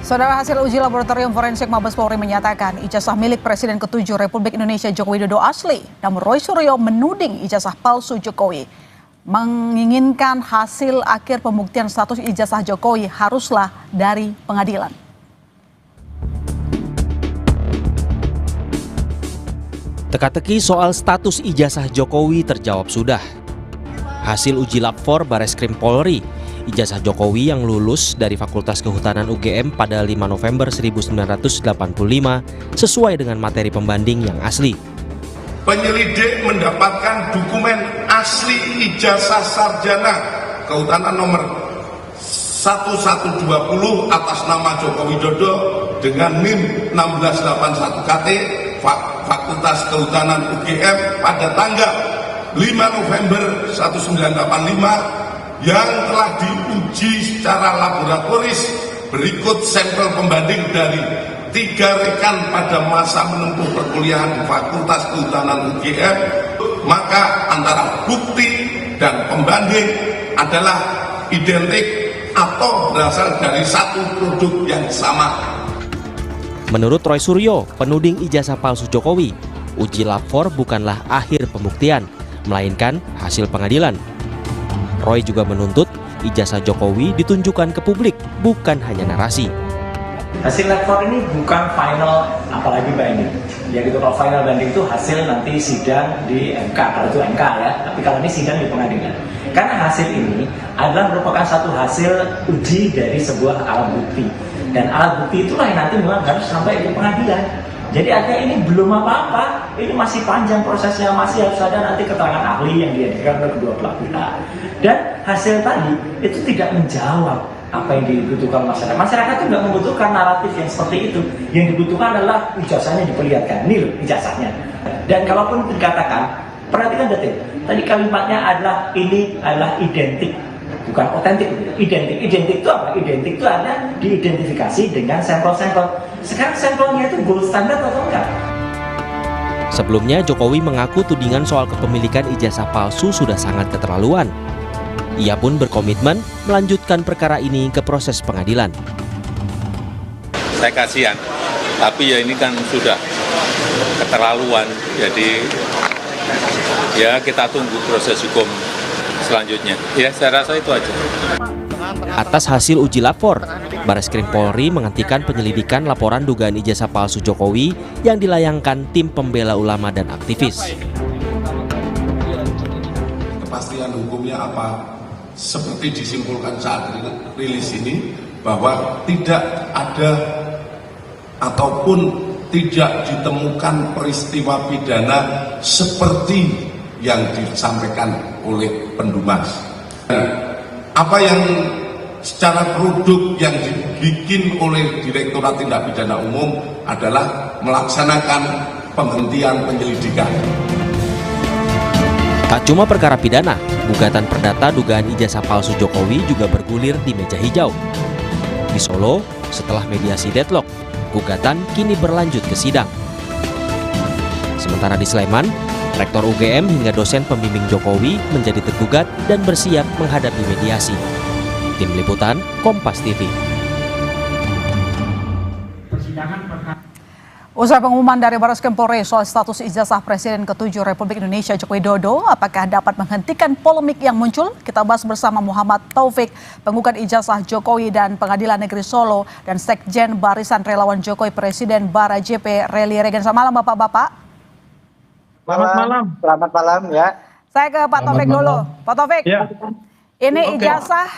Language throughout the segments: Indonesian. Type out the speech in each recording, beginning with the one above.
Saudara, hasil uji laboratorium forensik Mabes Polri menyatakan ijazah milik Presiden ke-7 Republik Indonesia Joko Widodo asli. Namun Roy Suryo menuding ijazah palsu Jokowi. Menginginkan hasil akhir pembuktian status ijazah Jokowi haruslah dari pengadilan. Teka-teki soal status ijazah Jokowi terjawab sudah. Hasil uji lab 4 Bareskrim Polri, ijazah Jokowi yang lulus dari Fakultas Kehutanan UGM pada 5 November 1985 sesuai dengan materi pembanding yang asli. Penyelidik mendapatkan dokumen asli ijazah sarjana Kehutanan nomor 1120 atas nama Joko Widodo dengan NIM 1681 KT Fakultas Kehutanan UGM pada tanggal 5 November 1985 yang telah diuji secara laboratoris. Berikut sampel pembanding dari 3 rekan pada masa menempuh perkuliahan di Fakultas Kehutanan UGM. Maka antara bukti dan pembanding adalah identik atau berasal dari satu produk yang sama. Menurut Roy Suryo, penuding ijazah palsu Jokowi, uji lab 4 bukanlah akhir pembuktian, melainkan hasil pengadilan. Roy juga menuntut ijazah Jokowi ditunjukkan ke publik, bukan hanya narasi. Hasil lab 4 ini bukan final, apalagi banding. Ya gitu, kalau final banding itu hasil nanti sidang di MK, kalau itu MK ya. Tapi kalau ini sidang di pengadilan. Karena hasil ini adalah merupakan satu hasil uji dari sebuah alat bukti. Dan alat bukti itulah yang nanti memang harus sampai di pengadilan. Jadi artinya ini belum apa-apa, ini masih panjang prosesnya, masih harus ada nanti keterangan ahli yang dihadirkan oleh kedua belah pihak. Dan hasil tadi itu tidak menjawab apa yang dibutuhkan masyarakat. Masyarakat itu nggak membutuhkan naratif yang seperti itu. Yang dibutuhkan adalah ijazahnya diperlihatkan, nil ijazahnya. Dan kalaupun dikatakan, perhatikan detik. Tadi kalimatnya adalah ini adalah identik, bukan otentik. Identik itu apa? Identik itu ada diidentifikasi dengan sampel-sampel. Sekarang sampelnya itu gold standard atau enggak? Sebelumnya Jokowi mengaku tudingan soal kepemilikan ijazah palsu sudah sangat keterlaluan. Ia pun berkomitmen melanjutkan perkara ini ke proses pengadilan. Saya kasihan, tapi ya ini kan sudah keterlaluan, jadi ya kita tunggu proses hukum selanjutnya. Ya saya rasa itu aja. Atas hasil uji lab 4, Bareskrim Polri menghentikan penyelidikan laporan dugaan ijazah palsu Jokowi yang dilayangkan tim pembela ulama dan aktivis. Kepastian hukumnya apa? Seperti disimpulkan saat rilis ini, bahwa tidak ada ataupun tidak ditemukan peristiwa pidana seperti yang disampaikan oleh pendumas. Apa yang secara produk yang dibikin oleh Direktorat Tindak Pidana Umum adalah melaksanakan penghentian penyelidikan. Tak cuma perkara pidana, gugatan perdata dugaan ijazah palsu Jokowi juga bergulir di meja hijau. Di Solo, setelah mediasi deadlock, gugatan kini berlanjut ke sidang. Sementara di Sleman, Rektor UGM hingga dosen pembimbing Jokowi menjadi tergugat dan bersiap menghadapi mediasi. Tim Liputan, Kompas TV. Usai pengumuman dari Bareskrim Polri soal status ijazah Presiden ke-7 Republik Indonesia Joko Widodo, apakah dapat menghentikan polemik yang muncul? Kita bahas bersama Muhammad Taufik, penggugat ijazah Jokowi dan Pengadilan Negeri Solo, dan Sekjen Barisan Relawan Jokowi Presiden Bara JP Reli Regen. Selamat malam Bapak-Bapak. Selamat malam ya. Saya ke Pak Taufik dulu. Pak Taufik, Ya. ini ijazah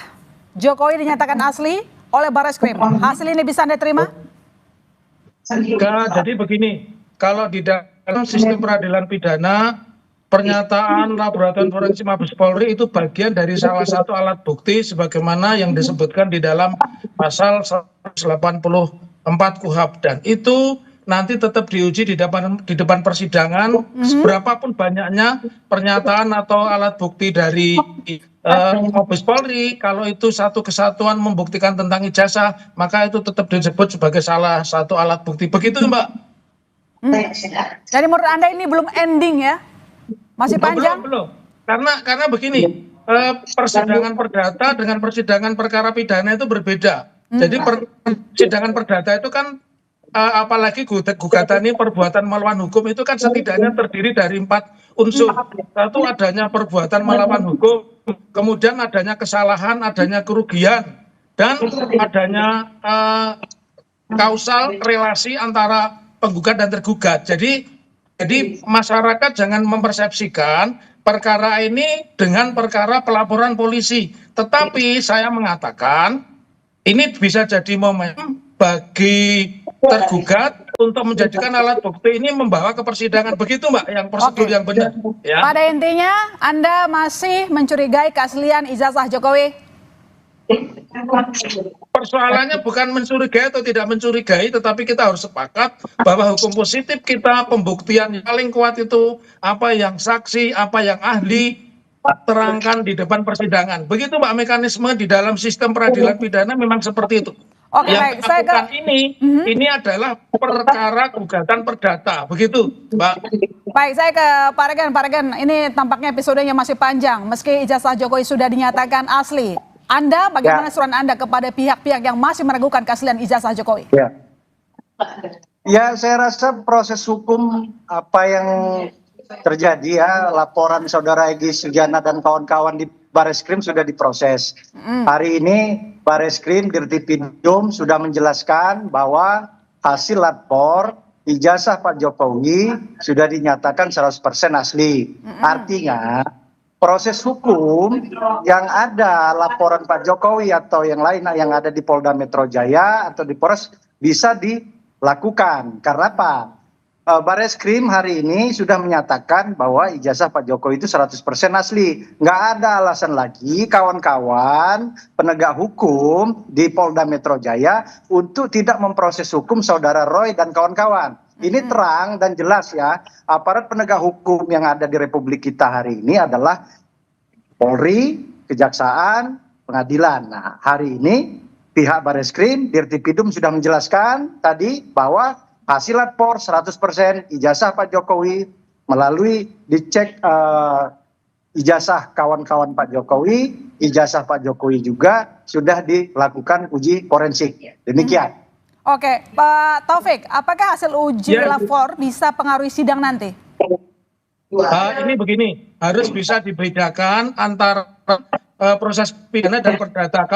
Jokowi dinyatakan asli oleh Bareskrim. Hasil ini bisa Anda terima? Jadi begini, kalau di dalam sistem peradilan pidana, pernyataan laboratorium forensik Mabes Polri itu bagian dari salah satu alat bukti sebagaimana yang disebutkan di dalam pasal 184 KUHP, dan itu nanti tetap diuji di depan persidangan. Seberapapun banyaknya pernyataan atau alat bukti dari Mabes Polri, kalau itu satu kesatuan membuktikan tentang ijazah, maka itu tetap disebut sebagai salah satu alat bukti. Begitu Mbak. Jadi menurut Anda ini belum ending ya? Masih panjang? Belum. Karena begini, persidangan perdata dengan persidangan perkara pidana itu berbeda. Jadi persidangan perdata itu kan apalagi gugatan ini perbuatan melawan hukum itu kan setidaknya terdiri dari 4 unsur. Satu, adanya perbuatan melawan hukum, kemudian adanya kesalahan, adanya kerugian, dan adanya kausal relasi antara penggugat dan tergugat. Jadi masyarakat jangan mempersepsikan perkara ini dengan perkara pelaporan polisi. Tetapi saya mengatakan ini bisa jadi momen bagi tergugat untuk menjadikan alat bukti ini membawa ke persidangan. Begitu Mbak, yang prosedur yang benar. Ya. Pada intinya, Anda masih mencurigai keaslian ijazah Jokowi? Persoalannya bukan mencurigai atau tidak mencurigai, tetapi kita harus sepakat bahwa hukum positif kita, pembuktian yang paling kuat itu apa yang saksi, apa yang ahli terangkan di depan persidangan. Begitu Mbak, mekanisme di dalam sistem peradilan pidana memang seperti itu. Oke, Yang baik. Saya lakukan ini adalah perkara gugatan perdata. Begitu Mbak. Baik, saya ke Pak Regan. Pak Regan, ini tampaknya episodenya masih panjang. Meski ijazah Jokowi sudah dinyatakan asli, Anda bagaimana surat Anda kepada pihak-pihak yang masih meragukan keaslian ijazah Jokowi? Ya, saya rasa proses hukum apa yang terjadi ya, laporan saudara Egy Sujana dan kawan-kawan di Bareskrim sudah diproses. Hari ini Bareskrim Dirtipidum sudah menjelaskan bahwa hasil lapor ijazah Pak Jokowi sudah dinyatakan 100% asli. Artinya proses hukum yang ada laporan Pak Jokowi atau yang lain yang ada di Polda Metro Jaya atau di Polres bisa dilakukan. Karena apa? Bareskrim hari ini sudah menyatakan bahwa ijazah Pak Jokowi itu 100% asli. Nggak ada alasan lagi kawan-kawan penegak hukum di Polda Metro Jaya untuk tidak memproses hukum saudara Roy dan kawan-kawan. Ini terang dan jelas ya, aparat penegak hukum yang ada di Republik kita hari ini adalah Polri, Kejaksaan, Pengadilan. Nah, hari ini pihak Bareskrim, Dirtipidum sudah menjelaskan tadi bahwa hasil lapor 100% ijazah Pak Jokowi melalui dicek ijazah kawan-kawan Pak Jokowi, ijazah Pak Jokowi juga sudah dilakukan uji forensik. Demikian. Oke, Pak Taufik, apakah hasil uji lapor bisa pengaruhi sidang nanti? Ini begini, harus bisa dibedakan antara proses pidana dan perdata.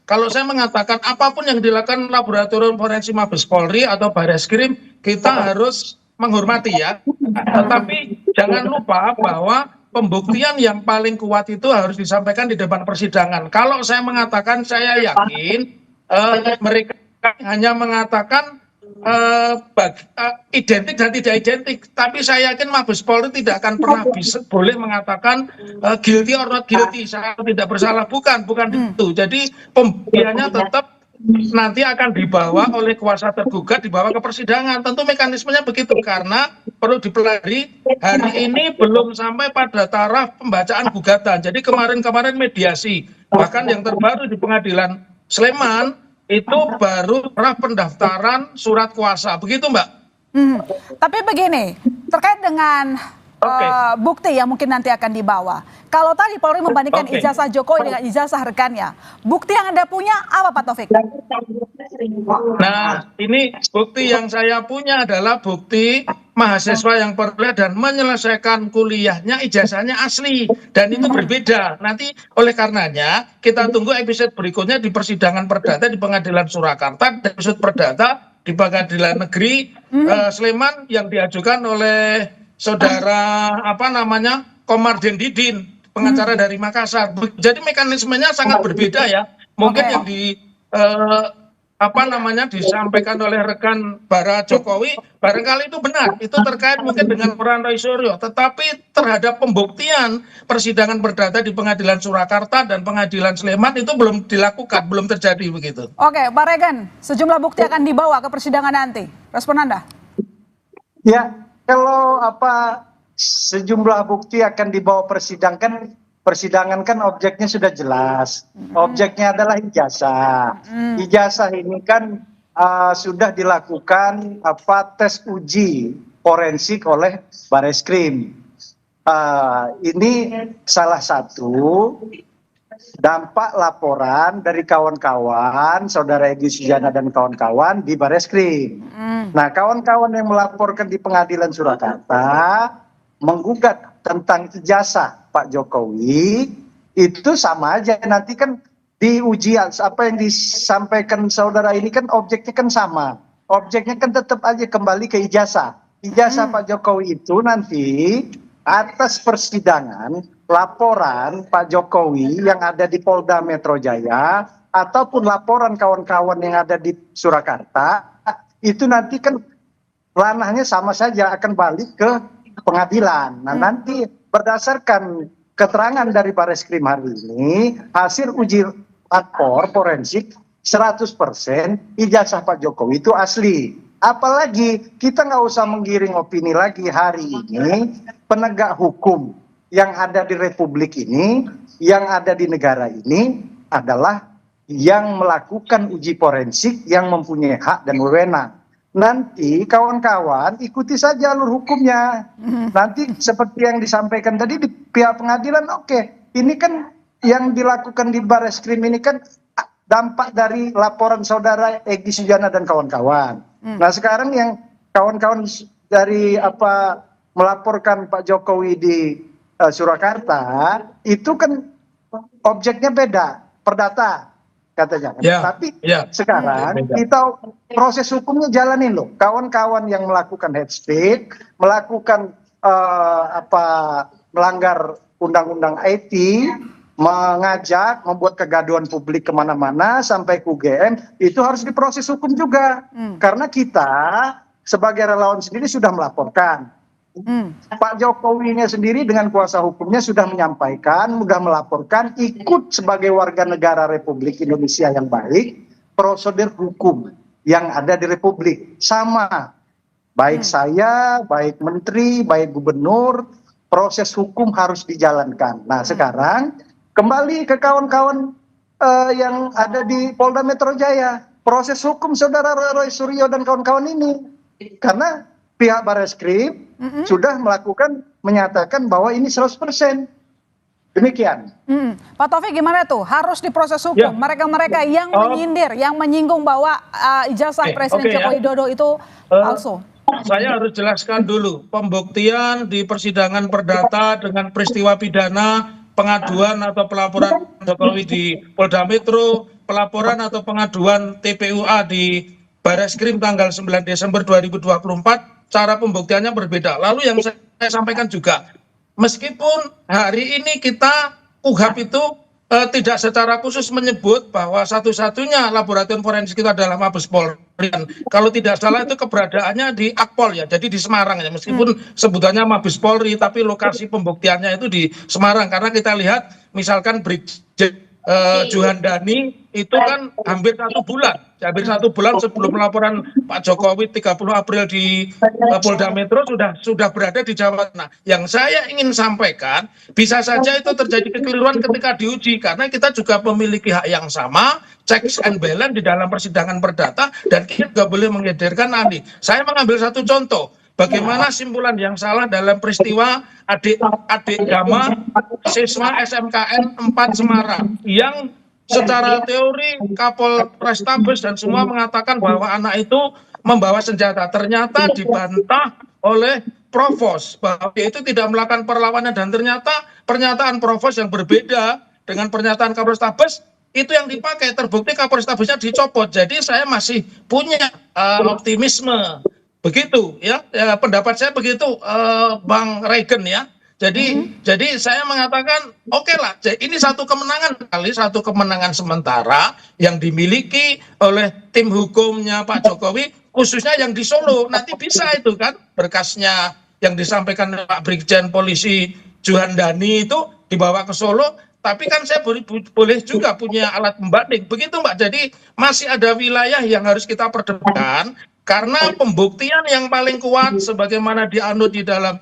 Kalau saya mengatakan apapun yang dilakukan laboratorium forensik Mabes Polri atau Bareskrim, kita harus menghormati ya. Tetapi jangan lupa bahwa pembuktian yang paling kuat itu harus disampaikan di depan persidangan. Kalau saya mengatakan, saya yakin mereka hanya mengatakan identik dan tidak identik, tapi saya yakin Mabes Polri tidak akan pernah boleh mengatakan guilty or not guilty, saya tidak bersalah, bukan itu. Jadi pembuktiannya tetap nanti akan dibawa oleh kuasa tergugat, dibawa ke persidangan. Tentu mekanismenya begitu, karena perlu dipelajari hari ini belum sampai pada taraf pembacaan gugatan. Jadi kemarin mediasi, bahkan yang terbaru di Pengadilan Sleman itu baru pendaftaran surat kuasa, begitu Mbak. Tapi begini, terkait dengan bukti yang mungkin nanti akan dibawa. Kalau tadi Polri membandingkan ijazah Jokowi dengan ijazah rekannya, bukti yang Anda punya apa Pak Taufik? Nah, ini bukti yang saya punya adalah bukti mahasiswa yang perkuliah dan menyelesaikan kuliahnya ijazahnya asli, dan itu berbeda. Nanti oleh karenanya kita tunggu episode berikutnya di persidangan perdata di Pengadilan Surakarta, dan episode perdata di Pengadilan Negeri Sleman yang diajukan oleh saudara Komardin Didin, pengacara dari Makassar. Jadi mekanismenya sangat berbeda ya. Mungkin yang disampaikan oleh rekan Bara Jokowi barangkali itu benar, itu terkait mungkin dengan peran Roy Suryo, tetapi terhadap pembuktian persidangan perdata di Pengadilan Surakarta dan Pengadilan Sleman itu belum dilakukan, belum terjadi begitu. Oke, Pak Regan, sejumlah bukti akan dibawa ke persidangan nanti. Respon Anda? Ya, kalau sejumlah bukti akan dibawa persidangan kan objeknya sudah jelas. Objeknya adalah ijazah. Ijazah ini kan sudah dilakukan tes uji forensik oleh Bareskrim. Ini salah satu dampak laporan dari kawan-kawan, saudara Egy Sujana dan kawan-kawan di Bareskrim. Nah, kawan-kawan yang melaporkan di Pengadilan Surakarta menggugat tentang ijazah Pak Jokowi itu sama aja, nanti kan diuji apa yang disampaikan saudara ini kan objeknya kan sama. Objeknya kan tetap aja kembali ke ijazah. Ijazah Pak Jokowi itu nanti atas persidangan laporan Pak Jokowi yang ada di Polda Metro Jaya ataupun laporan kawan-kawan yang ada di Surakarta itu nanti kan ranahnya sama saja akan balik ke pengadilan. Nah, nanti berdasarkan keterangan dari Bareskrim hari ini, hasil uji lapor forensik 100% ijazah Pak Jokowi itu asli. Apalagi kita nggak usah menggiring opini lagi, hari ini penegak hukum yang ada di Republik ini, yang ada di negara ini adalah yang melakukan uji forensik yang mempunyai hak dan wewenang. Nanti kawan-kawan ikuti saja alur hukumnya. Nanti seperti yang disampaikan tadi di pihak pengadilan, oke, ini kan yang dilakukan di Bareskrim ini kan dampak dari laporan saudara Egy Sujana dan kawan-kawan. Nah, sekarang yang kawan-kawan dari melaporkan Pak Jokowi di Surakarta itu kan objeknya beda, perdata katanya. Tapi sekarang kita proses hukumnya jalanin loh. Kawan-kawan yang melakukan hate speech, melakukan melanggar undang-undang IT, mengajak, membuat kegaduhan publik kemana-mana sampai ke UGM, itu harus diproses hukum juga. Karena kita sebagai relawan sendiri sudah melaporkan. Pak Jokowi-nya sendiri dengan kuasa hukumnya sudah menyampaikan, sudah melaporkan, ikut sebagai warga negara Republik Indonesia yang baik, prosedur hukum yang ada di Republik. Sama, baik saya, baik menteri, baik gubernur, proses hukum harus dijalankan. Nah, sekarang kembali ke kawan-kawan yang ada di Polda Metro Jaya. Proses hukum saudara Roy Suryo dan kawan-kawan ini. Karena pihak Bareskrim sudah menyatakan bahwa ini 100%. Demikian. Pak Taufik gimana tuh? Harus diproses hukum. Mereka-mereka yang menyindir, yang menyinggung bahwa ijazah Presiden Joko Widodo itu palsu. Saya harus jelaskan dulu. Pembuktian di persidangan perdata dengan peristiwa pidana, pengaduan atau pelaporan Jokowi di Polda Metro, pelaporan atau pengaduan TPUA di Bareskrim tanggal 9 Desember 2024, cara pembuktiannya berbeda. Lalu yang saya sampaikan juga, meskipun hari ini kita KUHAP itu tidak secara khusus menyebut bahwa satu-satunya laboratorium forensik itu adalah Mabes Polri. Kalau tidak salah itu keberadaannya di Akpol ya, jadi di Semarang ya, meskipun sebutannya Mabes Polri, tapi lokasi pembuktiannya itu di Semarang. Karena kita lihat misalkan Brigjen Juhandani itu kan hampir 1 bulan sebelum laporan Pak Jokowi 30 April di Polda Metro sudah berada di Jawa Tengah. Yang saya ingin sampaikan, bisa saja itu terjadi kekeliruan ketika diuji, karena kita juga memiliki hak yang sama, checks and balance di dalam persidangan perdata, dan kita juga boleh mengedarkan ahli. Saya mengambil satu contoh. Bagaimana simpulan yang salah dalam peristiwa adik Gama siswa SMKN 4 Semarang yang secara teori Kapolrestabes dan semua mengatakan bahwa anak itu membawa senjata. Ternyata dibantah oleh Provos bahwa dia itu tidak melakukan perlawanan, dan ternyata pernyataan Provos yang berbeda dengan pernyataan Kapolrestabes itu yang dipakai, terbukti Kapolrestabesnya dicopot. Jadi saya masih punya optimisme. Begitu ya, pendapat saya begitu, Bang Regen ya. Jadi saya mengatakan oke lah, ini satu kemenangan sementara yang dimiliki oleh tim hukumnya Pak Jokowi, khususnya yang di Solo. Nanti bisa itu kan berkasnya yang disampaikan Pak Brigjen Polisi Juhandani itu dibawa ke Solo. Tapi kan saya boleh juga punya alat pembanding. Begitu Mbak, jadi masih ada wilayah yang harus kita perdebatkan. Karena pembuktian yang paling kuat sebagaimana dianut di dalam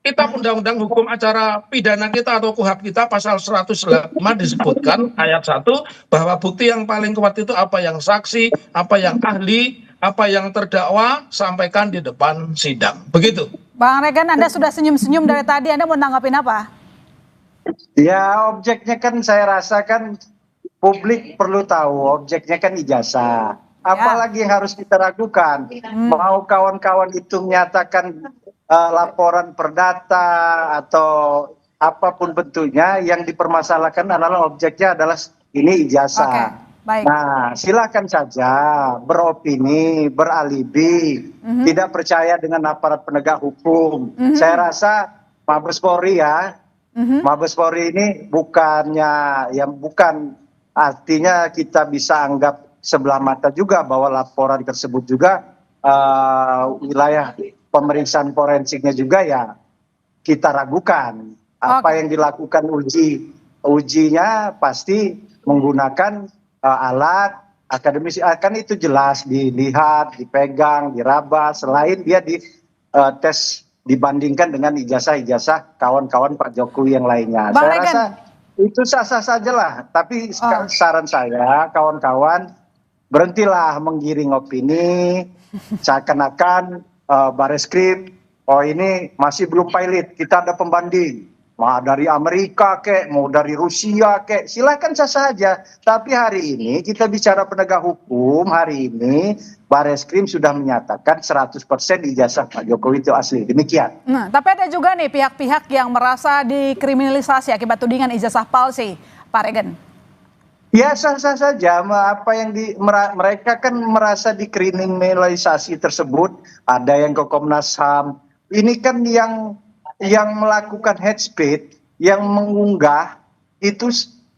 kitab undang-undang hukum acara pidana kita atau KUHAP kita pasal 105 disebutkan ayat 1 bahwa bukti yang paling kuat itu apa yang saksi, apa yang ahli, apa yang terdakwa sampaikan di depan sidang. Begitu. Bang Regen, Anda sudah senyum-senyum dari tadi, Anda mau nanggapin apa? Ya, objeknya kan saya rasa kan publik perlu tahu objeknya kan ijazah. Apalagi yang harus kita ragukan? Mau kawan-kawan itu menyatakan laporan perdata atau apapun bentuknya, yang dipermasalahkan adalah objeknya adalah ini ijazah. Oke, baik. Nah, silakan saja beropini, beralibi, tidak percaya dengan aparat penegak hukum. Saya rasa Mabes Polri ya, Mabes Polri ini bukannya yang bukan artinya kita bisa anggap sebelah mata juga bahwa laporan tersebut juga wilayah pemeriksaan forensiknya juga ya kita ragukan. Apa yang dilakukan ujinya pasti menggunakan alat akademis, kan itu jelas dilihat, dipegang, diraba, selain dia di tes dibandingkan dengan ijazah-ijazah kawan-kawan Pak Jokowi yang lainnya. Bang Saya Regen, rasa itu sah-sah saja lah, tapi saran saya kawan-kawan berhentilah menggiring opini seakan-akan Bareskrim, oh ini masih belum pilot, kita ada pembanding. Mau dari Amerika kek, mau dari Rusia kek, silakan saja. Tapi hari ini kita bicara penegak hukum, hari ini Bareskrim sudah menyatakan 100% ijazah Pak Jokowi itu asli. Demikian. Nah, tapi ada juga nih pihak-pihak yang merasa dikriminalisasi akibat tudingan ijazah palsu, Pak Regen. Ya sah-sah saja, apa yang mereka kan merasa dikriminalisasi tersebut, ada yang ke Komnas HAM. Ini kan yang melakukan hate speech, yang mengunggah itu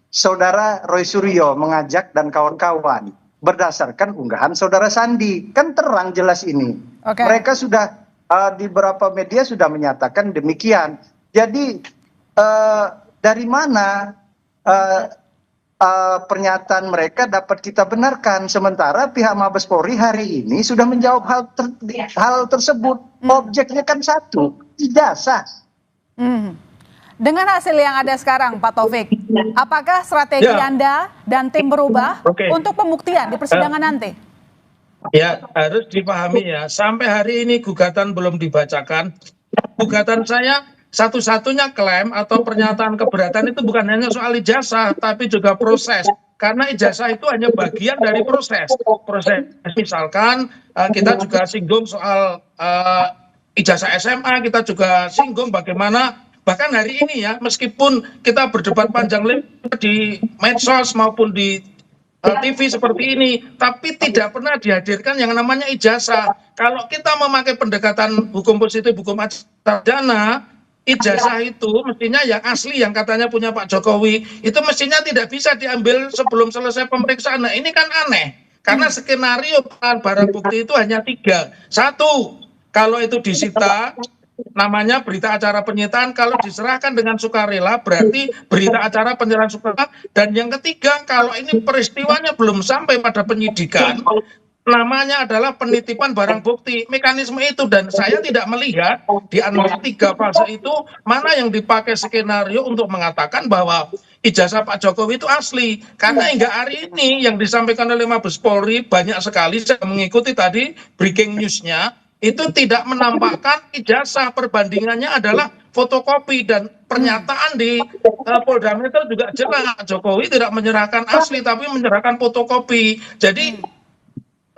saudara Roy Suryo mengajak dan kawan-kawan berdasarkan unggahan saudara Sandi, kan terang jelas ini. Mereka sudah di beberapa media sudah menyatakan demikian. Jadi dari mana pernyataan mereka dapat kita benarkan, sementara pihak Mabes Polri hari ini sudah menjawab hal tersebut. Objeknya kan satu, ijazah. Dengan hasil yang ada sekarang, Pak Taufik, apakah strategi Anda dan tim berubah untuk pembuktian di persidangan nanti? Ya, harus dipahami ya, sampai hari ini gugatan belum dibacakan. Gugatan saya satu-satunya klaim atau pernyataan keberatan itu bukan hanya soal ijazah, tapi juga proses. Karena ijazah itu hanya bagian dari proses. Misalkan kita juga singgung soal ijazah SMA, kita juga singgung bagaimana bahkan hari ini ya, meskipun kita berdebat panjang lebar di medsos maupun di TV seperti ini, tapi tidak pernah dihadirkan yang namanya ijazah. Kalau kita memakai pendekatan hukum positif, hukum acara pidana, ijazah itu mestinya yang asli, yang katanya punya Pak Jokowi, itu mestinya tidak bisa diambil sebelum selesai pemeriksaan. Nah ini kan aneh, karena skenario barang bukti itu hanya 3. 1, kalau itu disita, namanya berita acara penyitaan, kalau diserahkan dengan sukarela berarti berita acara penyerahan sukarela. Dan yang ketiga, kalau ini peristiwanya belum sampai pada penyidikan, namanya adalah penitipan barang bukti. Mekanisme itu, dan saya tidak melihat di antara 3 fase itu mana yang dipakai skenario untuk mengatakan bahwa ijazah Pak Jokowi itu asli. Karena hingga hari ini yang disampaikan oleh Mabes Polri banyak sekali, saya mengikuti tadi breaking news-nya, itu tidak menampakkan ijazah, perbandingannya adalah fotokopi, dan pernyataan di Polda Metro juga jelas, Jokowi tidak menyerahkan asli tapi menyerahkan fotokopi. Jadi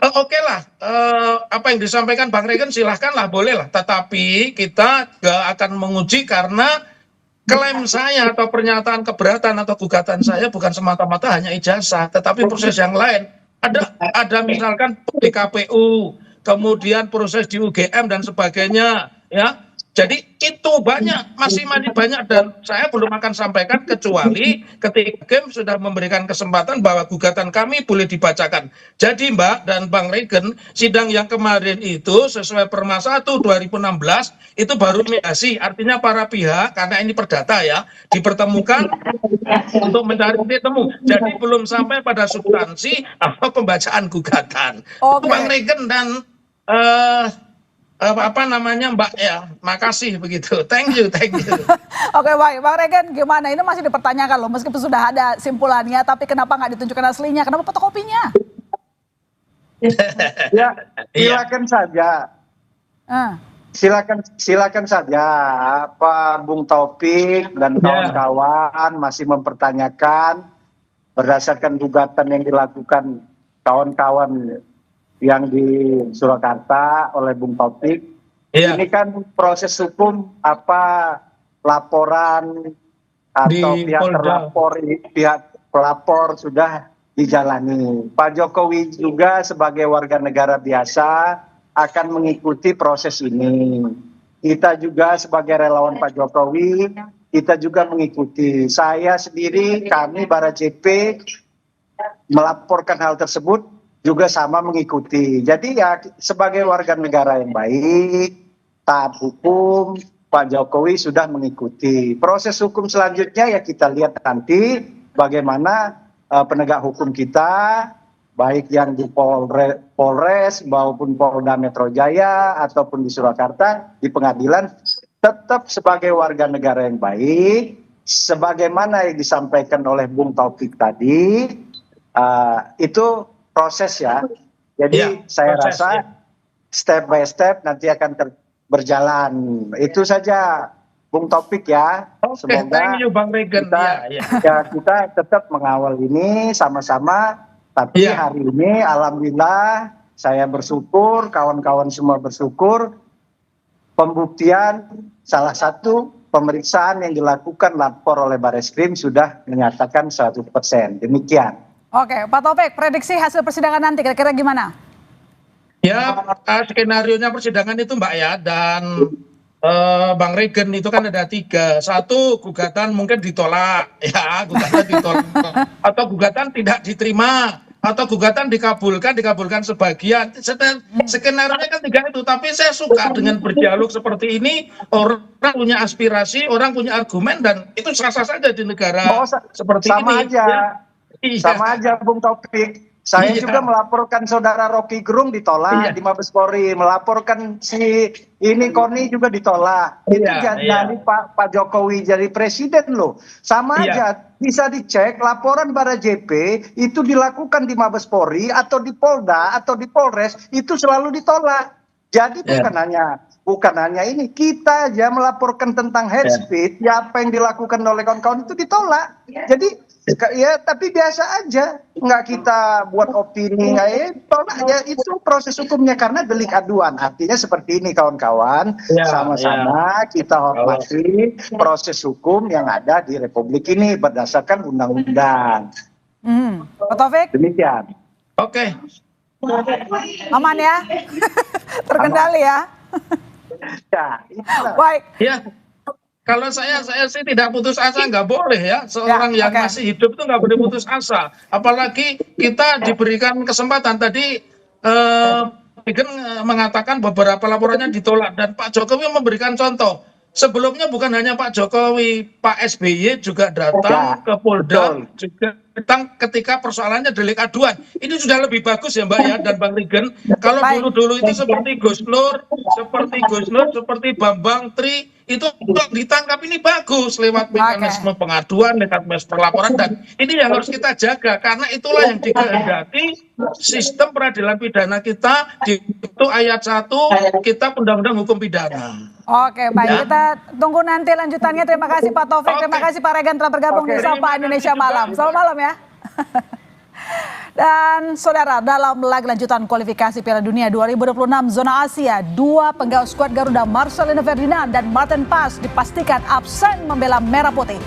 oke lah, apa yang disampaikan Bang Regen silahkanlah, bolehlah, tetapi kita gak akan menguji karena klaim saya atau pernyataan keberatan atau gugatan saya bukan semata-mata hanya ijazah, tetapi proses yang lain. Ada misalkan di KPU, kemudian proses di UGM dan sebagainya, ya. Jadi itu masih banyak, dan saya belum akan sampaikan kecuali ketika Hakim sudah memberikan kesempatan bahwa gugatan kami boleh dibacakan. Jadi Mbak dan Bang Regen, sidang yang kemarin itu sesuai Perma 1 2016 itu baru mediasi, artinya para pihak, karena ini perdata ya, dipertemukan untuk mencari titik temu. Jadi belum sampai pada substansi atau pembacaan gugatan. Itu Bang Regen dan Mbak ya, makasih begitu. Thank you. Oke, baik, Bang Regen, gimana? Ini masih dipertanyakan loh, meskipun sudah ada simpulannya, tapi kenapa nggak ditunjukkan aslinya? Kenapa fotokopinya? Ya, silakan saja. Silakan saja Pak Bung Taufik dan kawan-kawan masih mempertanyakan berdasarkan gugatan yang dilakukan kawan-kawan yang di Surakarta oleh Bung Taufik. Ini kan proses hukum laporan atau pihak pelapor sudah dijalani. Pak Jokowi juga sebagai warga negara biasa akan mengikuti proses ini. Kita juga sebagai relawan Pak Jokowi, kita juga mengikuti. Saya sendiri, kami Bara JP melaporkan hal tersebut juga sama mengikuti. Jadi ya sebagai warga negara yang baik, taat hukum, Pak Jokowi sudah mengikuti. Proses hukum selanjutnya ya kita lihat nanti bagaimana penegak hukum kita, baik yang di Polres maupun Polda Metro Jaya ataupun di Surakarta, di pengadilan, tetap sebagai warga negara yang baik, sebagaimana yang disampaikan oleh Bung Taufik tadi, itu proses ya. Jadi saya rasa step by step nanti akan berjalan. Itu saja Bung Taufik ya. Semoga Bang Regen. kita tetap mengawal ini sama-sama. Tapi hari ini alhamdulillah saya bersyukur, kawan-kawan semua bersyukur, pembuktian salah satu pemeriksaan yang dilakukan lapor oleh Bareskrim sudah menyatakan 100%. Demikian. Oke, Pak Taufik, prediksi hasil persidangan nanti kira-kira gimana? Ya, skenario-nya persidangan itu Mbak ya, dan Bang Regen itu kan ada 3. 1, gugatan mungkin ditolak, ya gugatan ditolak, atau gugatan tidak diterima, atau gugatan dikabulkan sebagian. Skenario-nya kan 3 itu. Tapi saya suka dengan berdialog seperti ini, orang punya aspirasi, orang punya argumen, dan itu sah-sah saja di negara seperti sama ini. Sama aja Bung Taufik. Saya juga melaporkan saudara Rocky Gerung ditolak di Mabes Polri, melaporkan si Koni juga ditolak. Itu jadi Pak Jokowi jadi presiden loh. Sama aja, bisa dicek laporan Bara JP itu dilakukan di Mabes Polri atau di Polda atau di Polres itu selalu ditolak. Jadi bukan hanya ini, kita aja melaporkan tentang hate speech, apa yang dilakukan oleh kawan-kawan itu ditolak. Jadi ya tapi biasa aja, nggak kita buat opini, tolak ya, itu proses hukumnya karena delik aduan. Artinya seperti ini kawan-kawan, sama-sama kita hormati proses hukum yang ada di Republik ini berdasarkan undang-undang. Pak Taufik? Demikian. Oke. Aman ya? Terkendali ya? Baik. Ya. Kalau saya sih tidak putus asa, nggak boleh ya. Seorang yang masih hidup itu nggak boleh putus asa. Apalagi kita diberikan kesempatan. Tadi Regen mengatakan beberapa laporannya ditolak. Dan Pak Jokowi memberikan contoh. Sebelumnya bukan hanya Pak Jokowi, Pak SBY juga datang ke Polda, juga datang ketika persoalannya delik aduan. Ini sudah lebih bagus ya Mbak ya dan Bang Regen. Kalau dulu itu seperti Gus Nur, seperti Bambang Tri, itu ditangkap ini bagus lewat mekanisme pengaduan, lewat mekanisme pelaporan, dan ini yang harus kita jaga karena itulah yang dikehendaki sistem peradilan pidana kita di itu ayat 1 kita Undang-Undang Hukum Pidana. Oke, baik, kita tunggu nanti lanjutannya. Terima kasih Pak Taufik, terima kasih Pak Regen telah bergabung di Sapa Indonesia Malam. Selamat malam ya. Dan saudara, dalam laga lanjutan kualifikasi Piala Dunia 2026 zona Asia, 2 penggawa skuad Garuda Marcelino Ferdinand dan Martin Paes dipastikan absen membela Merah Putih.